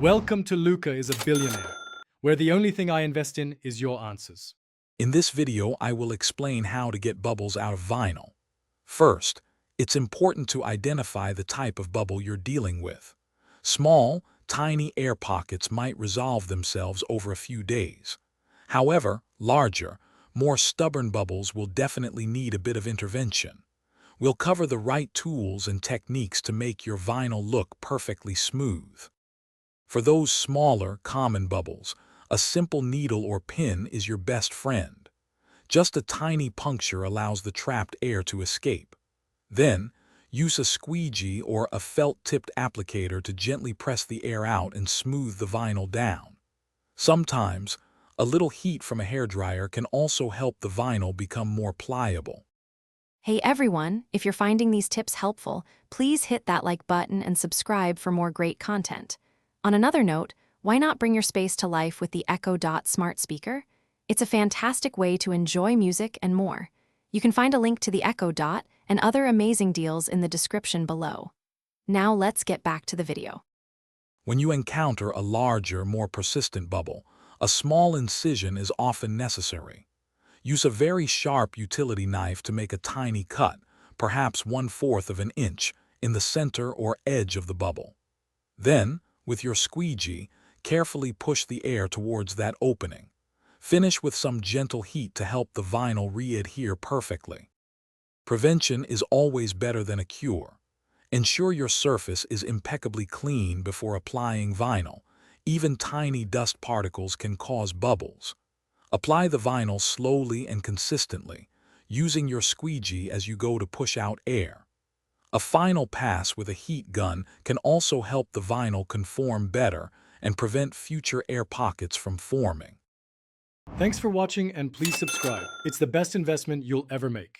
Welcome to Luca is a Billionaire, where the only thing I invest in is your answers. In this video, I will explain how to get bubbles out of vinyl. First, it's important to identify the type of bubble you're dealing with. Small, tiny air pockets might resolve themselves over a few days. However, larger, more stubborn bubbles will definitely need a bit of intervention. We'll cover the right tools and techniques to make your vinyl look perfectly smooth. For those smaller, common bubbles, a simple needle or pin is your best friend. Just a tiny puncture allows the trapped air to escape. Then, use a squeegee or a felt-tipped applicator to gently press the air out and smooth the vinyl down. Sometimes, a little heat from a hairdryer can also help the vinyl become more pliable. Hey everyone, if you're finding these tips helpful, please hit that like button and subscribe for more great content. On another note, why not bring your space to life with the Echo Dot smart speaker? It's a fantastic way to enjoy music and more. You can find a link to the Echo Dot and other amazing deals in the description below. Now let's get back to the video. When you encounter a larger, more persistent bubble, a small incision is often necessary. Use a very sharp utility knife to make a tiny cut, perhaps 1/4 of an inch, in the center or edge of the bubble. Then, with your squeegee, carefully push the air towards that opening. Finish with some gentle heat to help the vinyl re-adhere perfectly. Prevention is always better than a cure. Ensure your surface is impeccably clean before applying vinyl. Even tiny dust particles can cause bubbles. Apply the vinyl slowly and consistently, using your squeegee as you go to push out air. A final pass with a heat gun can also help the vinyl conform better and prevent future air pockets from forming. Thanks for watching and please subscribe. It's the best investment you'll ever make.